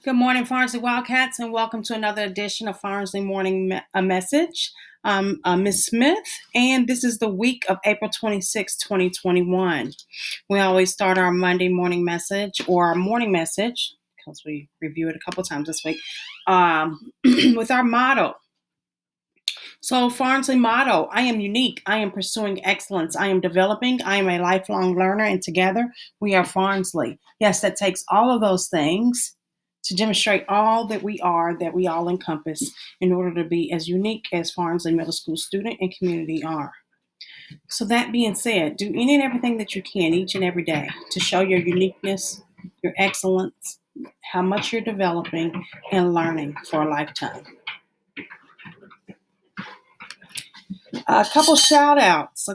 Good morning, Farnsley Wildcats, and welcome to another edition of Farnsley Morning Message. I'm Ms. Smith, and this is the week of April 26, 2021. We always start our Monday morning message or our morning message, because we review it a couple times this week, with our motto. So Farnsley motto, I am unique, I am pursuing excellence, I am developing, I am a lifelong learner, and together we are Farnsley. Yes, that takes all of those things to demonstrate all that we are, that we all encompass in order to be as unique as Farnsley Middle School student and community are. So that being said, do any and everything that you can each and every day to show your uniqueness, your excellence, how much you're developing and learning for a lifetime. A couple shout outs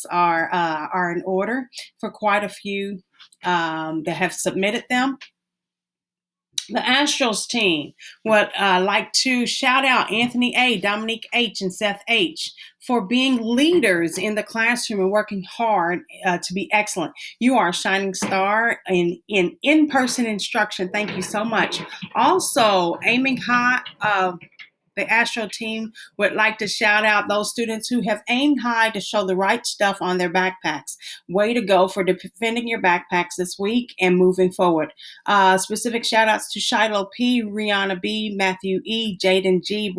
are in order for quite a few that have submitted them. The Astros team would like to shout out Anthony A., Dominique H., and Seth H. for being leaders in the classroom and working hard to be excellent. You are a shining star in in-person instruction. Thank you so much. Also, aiming high. The Astro team would like to shout out those students who have aimed high to show the right stuff on their backpacks. Way to go for defending your backpacks this week and moving forward. Specific shout outs to Shiloh P, Rihanna B, Matthew E, Jaden G,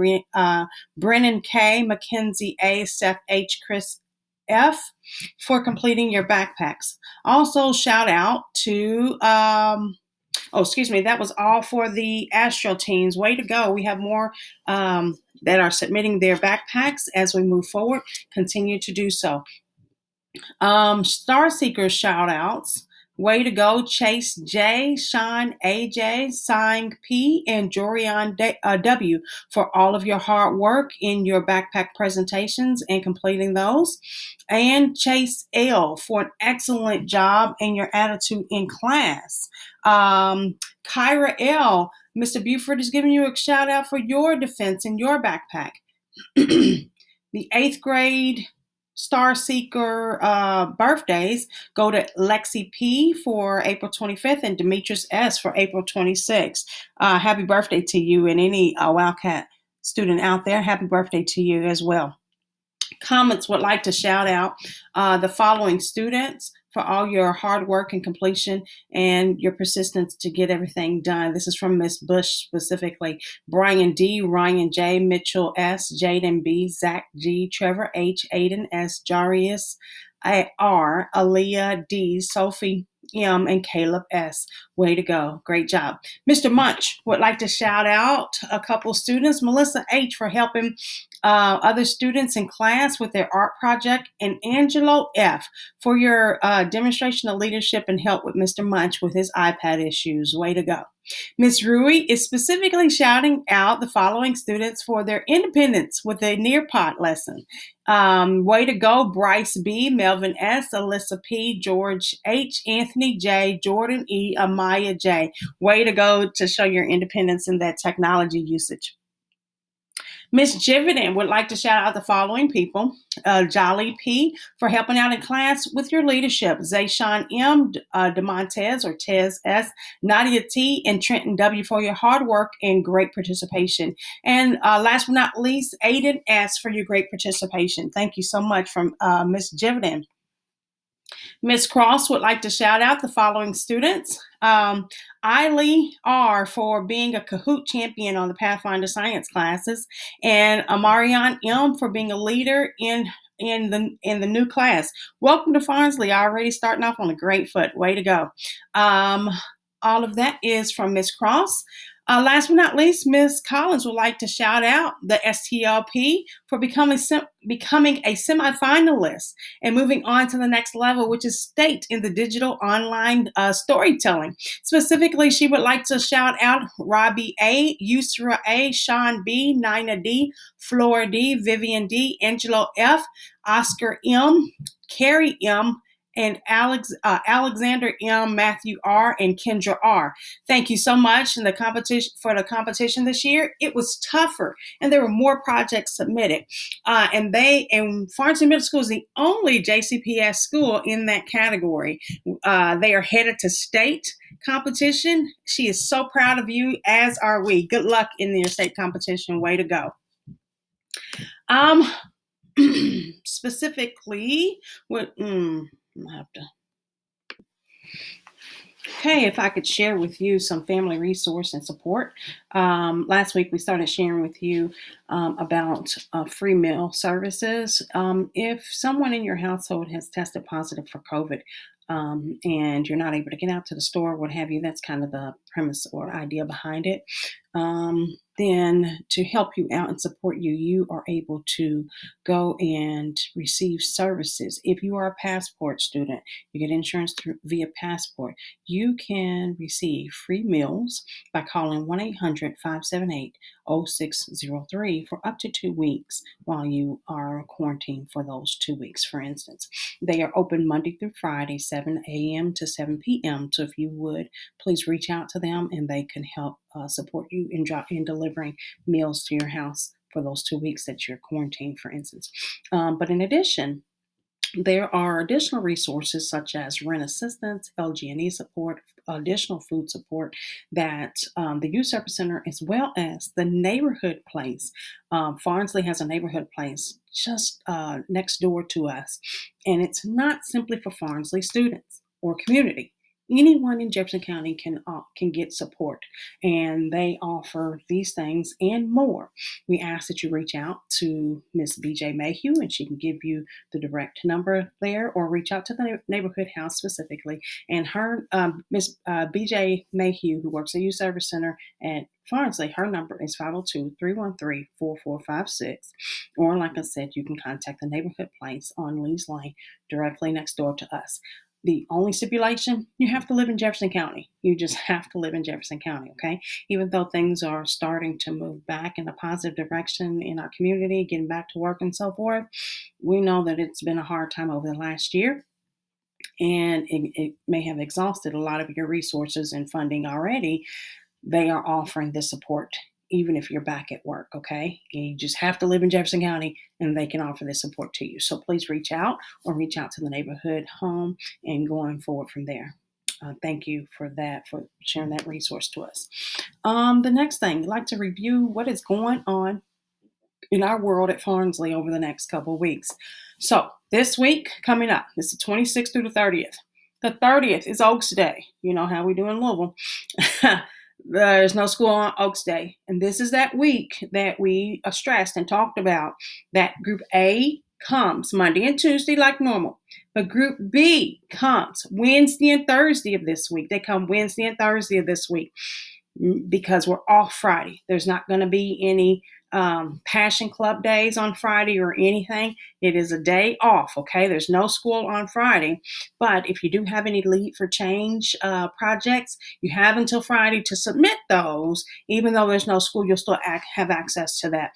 Brennan K, Mackenzie A, Seth H, Chris F for completing your backpacks. Also shout out to that was all for the Astro teams. Way to go. We have more that are submitting their backpacks as we move forward. Continue to do so. Star Seekers shout outs. Way to go, Chase J, Sean AJ, Sang P, and Jorian W for all of your hard work in your backpack presentations and completing those. And Chase L for an excellent job in your attitude in class. Kyra L, Mr. Buford is giving you a shout out for your defense in your backpack. The 8th grade Star Seeker birthdays go to Lexi P for April 25th and Demetrius S for April 26th. Happy birthday to you and any Wildcat student out there. Happy birthday to you as well. Comments would like to shout out the following students for all your hard work and completion and your persistence to get everything done. This is from Miss Bush specifically. Brian D, Ryan J, Mitchell S, Jaden B, Zach G, Trevor H, Aiden S, Jarius R, Aaliyah D, Sophie M, and Caleb S. Way to go. Great job. Mr. Munch would like to shout out a couple students. Melissa H for helping other students in class with their art project, and Angelo F for your demonstration of leadership and help with Mr. Munch with his iPad issues. Way to go. Ms. Rui is specifically shouting out the following students for their independence with a Nearpod lesson. Way to go, Bryce B, Melvin S, Alyssa P, George H, Anthony J, Jordan E, Amaya J. Way to go to show your independence in that technology usage. Miss Jividen would like to shout out the following people. Jolly P for helping out in class with your leadership. Zayshawn M, DeMontez or Tez S, Nadia T, and Trenton W for your hard work and great participation. And last but not least, Aiden S for your great participation. Thank you so much from Miss Jividen. Miss Cross would like to shout out the following students. Eiley R for being a Kahoot champion on the Pathfinder Science classes, and Amarion M for being a leader in the new class. Welcome to Farnsley. Already starting off on a great foot. Way to go. All of that is from Miss Cross. Last but not least, Ms. Collins would like to shout out the STLP for becoming a semifinalist and moving on to the next level, which is state in the digital online storytelling. Specifically, she would like to shout out Robbie A, Yusra A, Sean B, Nina D, Flora D, Vivian D, Angelo F, Oscar M, Carrie M, and Alexander M, Matthew R, and Kendra R. Thank you so much in the competition this year. It was tougher, and there were more projects submitted. And Farnsley Middle School is the only JCPS school in that category. They are headed to state competition. She is so proud of you, as are we. Good luck in your state competition. Way to go. Specifically, what I have to. Okay, if I could share with you some family resource and support. Last week we started sharing with you about free meal services. If someone in your household has tested positive for COVID and you're not able to get out to the store, what have you, that's kind of the premise or idea behind it. Then to help you out and support you, you are able to go and receive services. If you are a passport student, you get insurance via passport, you can receive free meals by calling 1-800-578-0603 for up to 2 weeks while you are quarantined for those 2 weeks, for instance. They are open Monday through Friday, 7 a.m. to 7 p.m. So if you would, please reach out to them and they can help support you in delivering meals to your house for those 2 weeks that you're quarantined, for instance. But in addition, there are additional resources such as rent assistance, LG&E support, additional food support that the Youth Service Center, as well as the neighborhood place. Farnsley has a neighborhood place just next door to us. And it's not simply for Farnsley students or community. Anyone in Jefferson County can get support, and they offer these things and more. We ask that you reach out to Miss BJ Mayhew, and she can give you the direct number there, or reach out to the neighborhood house specifically. And her Miss BJ Mayhew, who works at Youth Service Center at Farnsley, her number is 502-313-4456. Or like I said, you can contact the neighborhood place on Lee's Lane directly next door to us. The only stipulation, you have to live in Jefferson County. You just have to live in Jefferson County, okay? Even though things are starting to move back in a positive direction in our community, getting back to work and so forth, we know that it's been a hard time over the last year, and it may have exhausted a lot of your resources and funding already. They are offering this support even if you're back at work, okay? You just have to live in Jefferson County and they can offer this support to you. So please reach out or reach out to the neighborhood home and going forward from there. Thank you for that, for sharing that resource to us. The next thing, I'd like to review what is going on in our world at Farnsley over the next couple of weeks. So this week coming up, this is the 26th through the 30th. The 30th is Oaks Day. You know how we do in Louisville. There's no school on Oaks Day. And this is that week that we stressed and talked about that Group A comes Monday and Tuesday like normal. But Group B comes Wednesday and Thursday of this week. They come Wednesday and Thursday of this week because we're off Friday. There's not going to be any Passion Club days on Friday or anything. It is a day off, okay? There's no school on Friday. But if you do have any Lead for Change projects, you have until Friday to submit those. Even though there's no school, you'll still have access to that.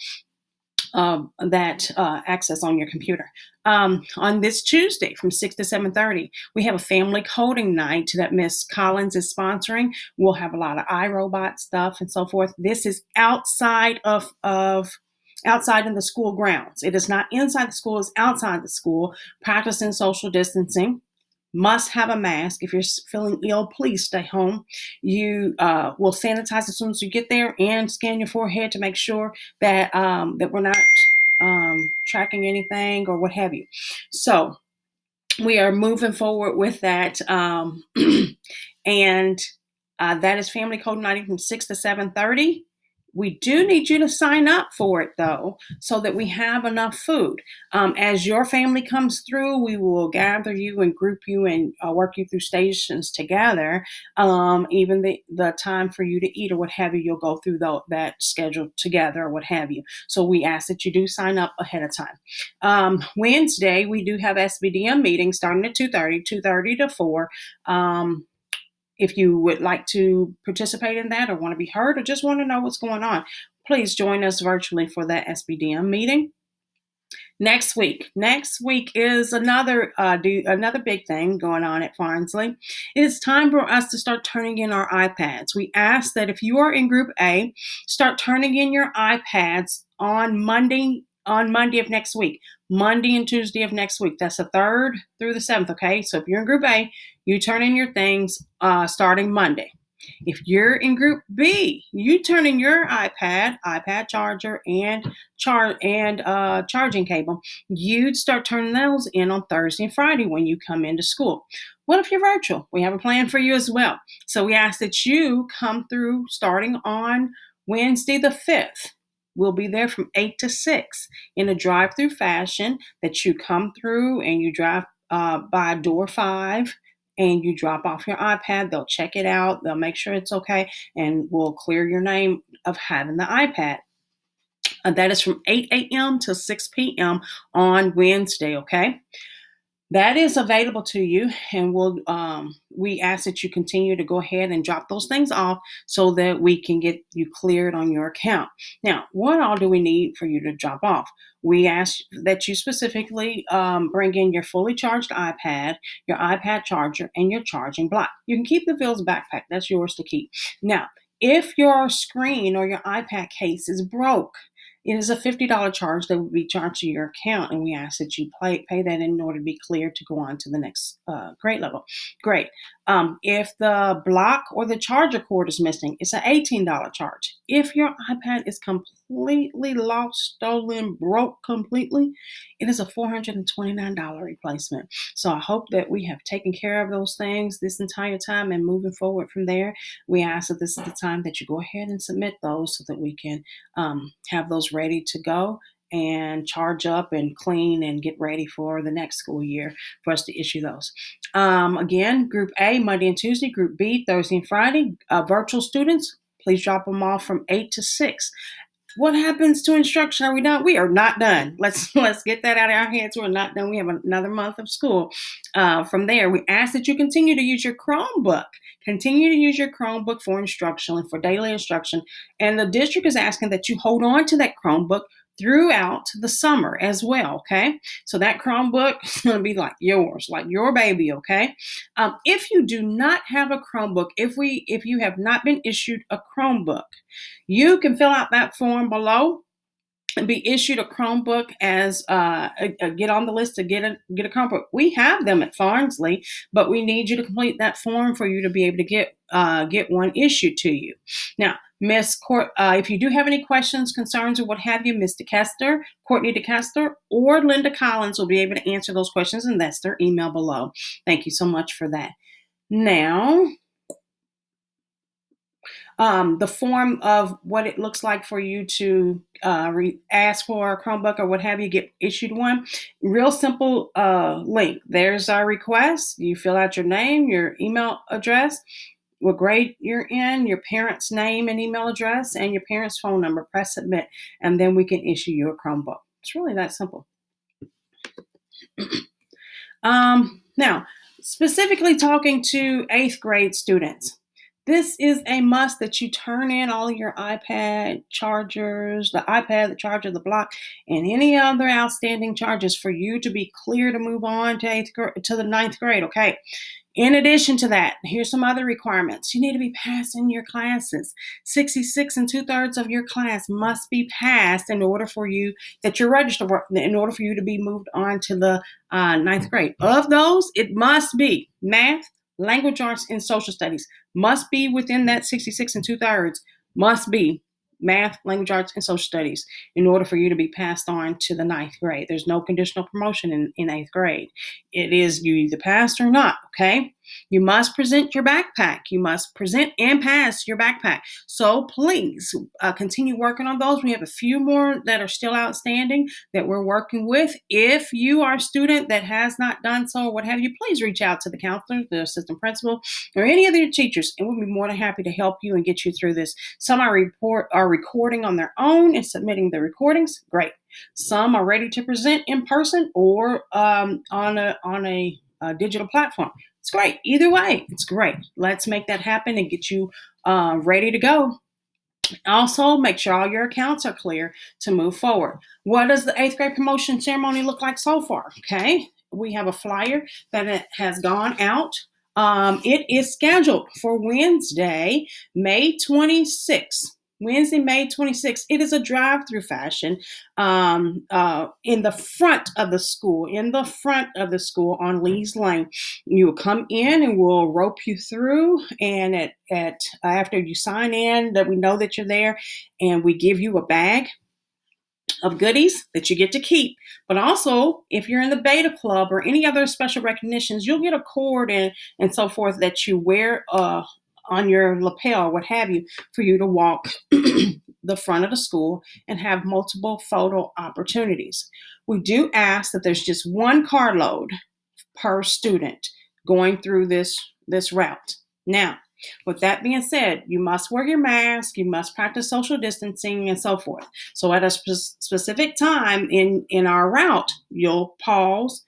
Access on your computer. On this Tuesday from 6 to 7:30, we have a family coding night that Miss Collins is sponsoring. We'll have a lot of iRobot stuff and so forth. This is outside outside in the school grounds. It is not inside the school, it's outside the school, practicing social distancing. Must have a mask. If you're feeling ill, please stay home. You will sanitize as soon as you get there and scan your forehead to make sure that that we're not tracking anything or what have you. So we are moving forward with that. And that is Family Code Night from 6 to 7:30. We do need you to sign up for it, though, so that we have enough food. As your family comes through, we will gather you and group you and work you through stations together. Even the time for you to eat or what have you, you'll go through that schedule together or what have you. So we ask that you do sign up ahead of time. Wednesday, we do have SBDM meetings starting at 2:30 to 4. If you would like to participate in that or want to be heard or just want to know what's going on, please join us virtually for that SBDM meeting. Next week is another big thing going on at Farnsley. It is time for us to start turning in our iPads. We ask that if you are in Group A, start turning in your iPads on Monday of next week, Monday and Tuesday of next week. That's the 3rd through the 7th, okay? So if you're in Group A, you turn in your things starting Monday. If you're in Group B, you turn in your iPad charger, and charging cable. You'd start turning those in on Thursday and Friday when you come into school. What if you're virtual? We have a plan for you as well. So we ask that you come through starting on Wednesday the 5th. We'll be there from 8 to 6 in a drive-through fashion, that you come through and you drive by door 5 and you drop off your iPad. They'll check it out. They'll make sure it's okay, and we'll clear your name of having the iPad. That is from 8 a.m. to 6 p.m. on Wednesday, okay? That is available to you, and we ask that you continue to go ahead and drop those things off so that we can get you cleared on your account. Now, what all do we need for you to drop off? We ask that you specifically bring in your fully charged iPad, your iPad charger, and your charging block. You can keep the Vils backpack. That's yours to keep. Now, if your screen or your iPad case is broke, it is a $50 charge that will be charged to your account, and we ask that you pay that in order to be cleared to go on to the next grade level. Great. If the block or the charger cord is missing, it's an $18 charge. If your iPad is completely lost, stolen, broke completely, it is a $429 replacement. So I hope that we have taken care of those things this entire time, and moving forward from there, we ask that this is the time that you go ahead and submit those so that we can have those ready to go and charge up and clean and get ready for the next school year for us to issue those. Again, Group A, Monday and Tuesday. Group B, Thursday and Friday. Virtual students, please drop them off from 8 to 6. What happens to instruction? Are we done? We are not done. Let's get that out of our heads. We're not done. We have another month of school. From there, we ask that you continue to use your Chromebook. Continue to use your Chromebook for instruction and for daily instruction. And the district is asking that you hold on to that Chromebook throughout the summer as well, okay? So that Chromebook is going to be like yours, like your baby, okay? If you do not have a Chromebook, if you have not been issued a Chromebook, you can fill out that form below and be issued a Chromebook as get on the list to get a Chromebook. We have them at Farnsley, but we need you to complete that form for you to be able to get one issued to you. Now, if you do have any questions, concerns, or what have you, Ms. DeKester, Courtney DeKester, or Linda Collins will be able to answer those questions, and that's their email below. Thank you so much for that. Now, the form of what it looks like for you to ask for a Chromebook or what have you, get issued one. Real simple link. There's our request. You fill out your name, your email address, what grade you're in, your parents' name and email address, and your parents' phone number. Press submit, and then we can issue you a Chromebook. It's really that simple. Now, specifically talking to 8th grade students, this is a must that you turn in all your iPad chargers, the iPad, the charger, the block, and any other outstanding charges for you to be clear to move on to the 9th grade, okay? In addition to that, here's some other requirements. You need to be passing your classes. 66 2/3 of your class must be passed in order for you, that you're registered for, in order for you to be moved on to the 9th grade. Of those, it must be math, language arts, and social studies. Must be within that 66 2/3. Must be math, language arts, and social studies in order for you to be passed on to the 9th grade. There's no conditional promotion in 8th grade. It is you either passed or not, okay? You must present your backpack. You must present and pass your backpack. So please continue working on those. We have a few more that are still outstanding that we're working with. If you are a student that has not done so or what have you, please reach out to the counselor, the assistant principal, or any other teachers, and we'll be more than happy to help you and get you through this. Some are recording on their own and submitting the recordings. Great. Some are ready to present in person or on a digital platform. It's great. Either way, it's great. Let's make that happen and get you ready to go. Also, make sure all your accounts are clear to move forward. What does the 8th grade promotion ceremony look like so far? Okay, we have a flyer that has gone out. It is scheduled for Wednesday, May 26th. Wednesday, May 26th, it is a drive-through fashion in the front of the school, on Lee's Lane. You will come in and we'll rope you through. And at after you sign in, that we know that you're there, and we give you a bag of goodies that you get to keep. But also, if you're in the Beta Club or any other special recognitions, you'll get a cord and so forth that you wear on your lapel, what have you, for you to walk the front of the school and have multiple photo opportunities. We do ask that there's just one carload per student going through this route. Now, with that being said, you must wear your mask, you must practice social distancing, and so forth. So at a specific time in our route, you'll pause.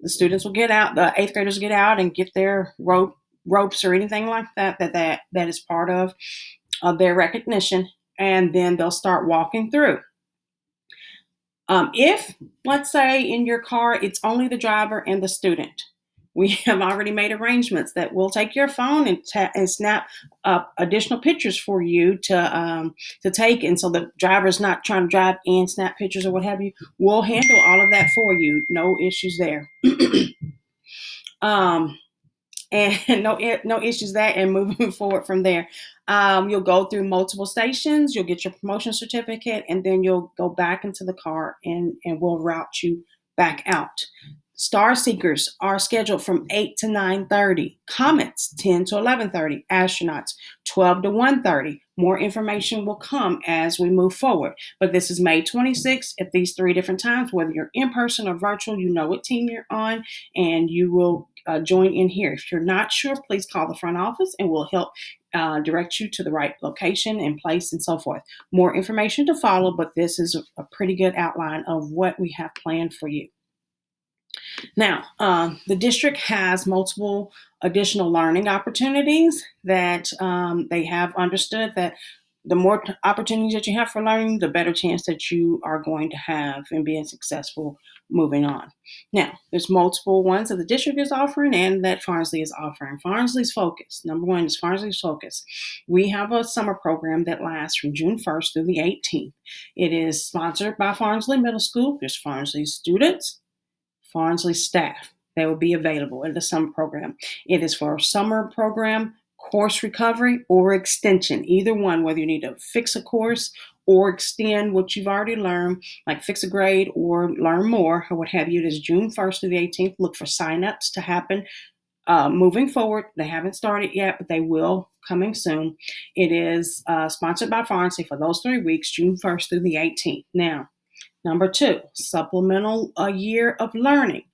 The students will get out, the eighth graders get out and get their ropes or anything like that is part of their recognition, and then they'll start walking through. If, let's say, in your car, it's only the driver and the student, we have already made arrangements that we'll take your phone and snap up additional pictures for you to take. And so the driver's not trying to drive and snap pictures or what have you. We'll handle all of that for you. No issues there. And no issues there. And moving forward from there, you'll go through multiple stations. You'll get your promotion certificate, and then you'll go back into the car, and we'll route you back out. Star Seekers are scheduled from 8 to 9:30. Comets, 10 to 11:30. Astronauts, 12 to 1:30. More information will come as we move forward. But this is May 26th at these 3 different times. Whether you're in person or virtual, you know what team you're on, and you will join in here. If you're not sure, please call the front office, and we'll help direct you to the right location and place and so forth. More information to follow, but this is a pretty good outline of what we have planned for you. Now, the district has multiple additional learning opportunities that they have understood that the more opportunities that you have for learning, the better chance that you are going to have in being successful moving on. Now, there's multiple ones that the district is offering and that Farnsley is offering. Farnsley's focus. Number one is Farnsley's focus. We have a summer program that lasts from June 1st through the 18th. It is sponsored by Farnsley Middle School. There's Farnsley students, Farnsley staff. They will be available in the summer program. It is for a summer program, course recovery, or extension. Either one, whether you need to fix a course or extend what you've already learned, like fix a grade or learn more, or what have you. It is June 1st through the 18th. Look for signups to happen moving forward. They haven't started yet, but they will coming soon. It is sponsored by Farnsley for those 3 weeks, June 1st through the 18th. Now, number 2, supplemental year of learning.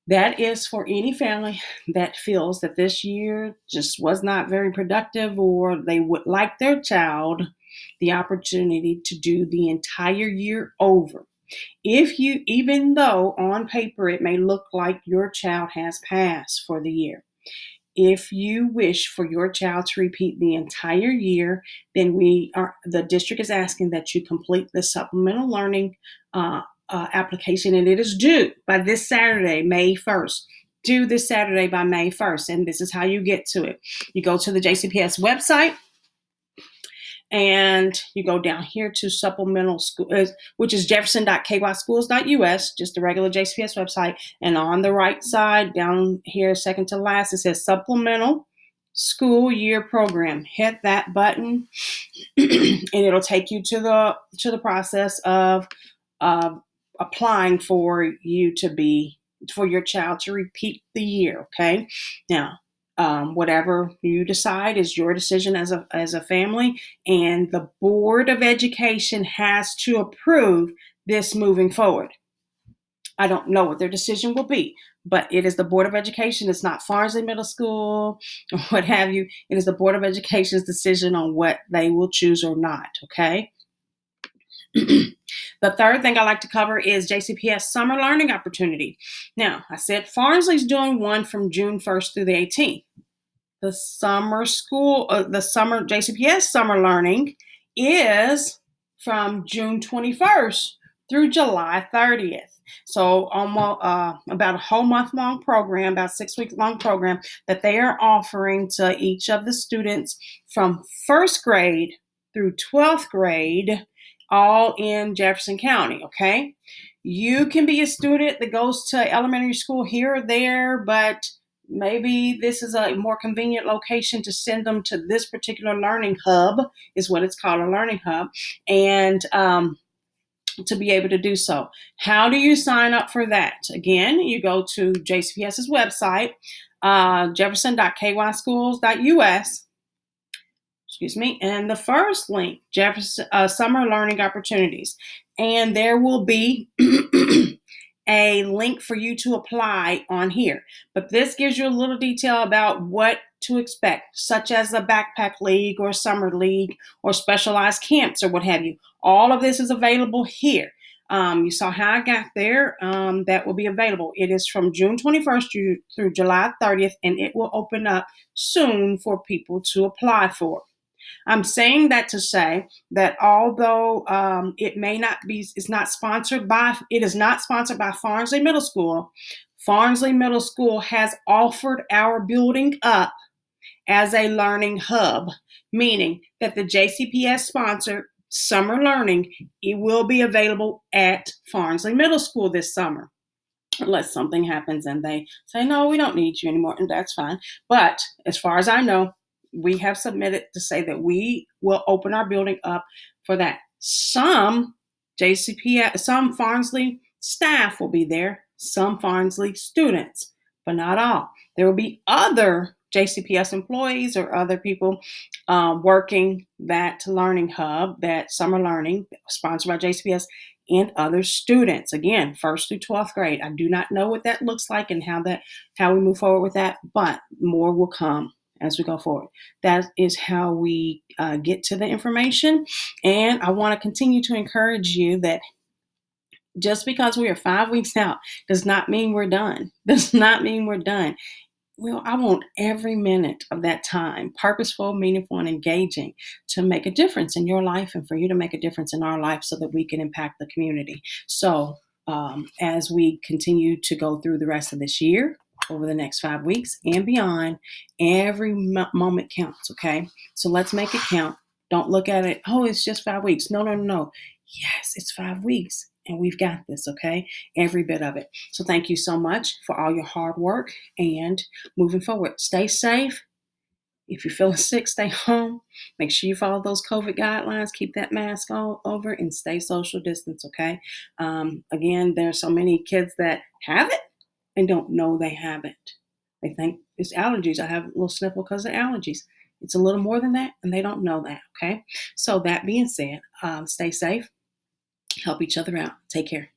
That is for any family that feels that this year just was not very productive, or they would like their child the opportunity to do the entire year over. Even though on paper it may look like your child has passed for the year, if you wish for your child to repeat the entire year, then the district is asking that you complete the supplemental learning application, and it is due by this Saturday, May 1st. Due this Saturday by May 1st, and this is how you get to it. You go to the Jcps website, and you go down here to supplemental school, which is jefferson.kyschools.us, just the regular JCPS website. And on the right side, down here, second to last, it says supplemental school year program. Hit that button, and it'll take you to the process of applying for your child to repeat the year. Okay. Now, whatever you decide is your decision as a family, and the Board of Education has to approve this moving forward. I don't know what their decision will be, but it is the Board of Education. It's not Farnsley Middle School or what have you. It is the Board of Education's decision on what they will choose or not. Okay. The third thing I like to cover is JCPS summer learning opportunity. Now, I said Farnsley's doing one from June 1st through the 18th. The summer JCPS summer learning is from June 21st through July 30th. So almost about a whole month long program, about 6 week long program that they are offering to each of the students from first grade through 12th grade, all in Jefferson County, okay? You can be a student that goes to elementary school here or there, but maybe this is a more convenient location to send them to this particular learning hub, is what it's called, a learning hub, and to be able to do so. How do you sign up for that? Again, you go to JCPS's website, jefferson.kyschools.us. Excuse me. And the first link, Jefferson Summer Learning Opportunities. And there will be a link for you to apply on here. But this gives you a little detail about what to expect, such as a backpack league or summer league or specialized camps or what have you. All of this is available here. You saw how I got there. That will be available. It is from June 21st through July 30th, and it will open up soon for people to apply for. I'm saying that to say that although it may not be, it is not sponsored by Farnsley Middle School. Farnsley Middle School has offered our building up as a learning hub, meaning that the JCPS sponsored summer learning, it will be available at Farnsley Middle School this summer. Unless something happens and they say, no, we don't need you anymore, and that's fine. But as far as I know, we have submitted to say that we will open our building up for that. Some Farnsley staff will be there, some Farnsley students, but not all. There will be other JCPS employees or other people working that learning hub, that summer learning sponsored by JCPS, and other students. Again, 1st through 12th grade. I do not know what that looks like and how we move forward with that, but more will come as we go forward. That is how we get to the information. And I want to continue to encourage you that just because we are 5 weeks out does not mean we're done. Does not mean we're done. Well, I want every minute of that time, purposeful, meaningful, and engaging, to make a difference in your life and for you to make a difference in our life so that we can impact the community. So as we continue to go through the rest of this year, over the next 5 weeks and beyond, every moment counts, okay? So let's make it count. Don't look at it, oh, it's just 5 weeks. No. Yes, it's 5 weeks. And we've got this, okay? Every bit of it. So thank you so much for all your hard work and moving forward. Stay safe. If you're feeling sick, stay home. Make sure you follow those COVID guidelines. Keep that mask all over and stay social distance, okay? Again, there's so many kids that have it and don't know they have it. They think it's allergies. I have a little sniffle because of allergies. It's a little more than that, and they don't know that, okay? So that being said, stay safe. Help each other out. Take care.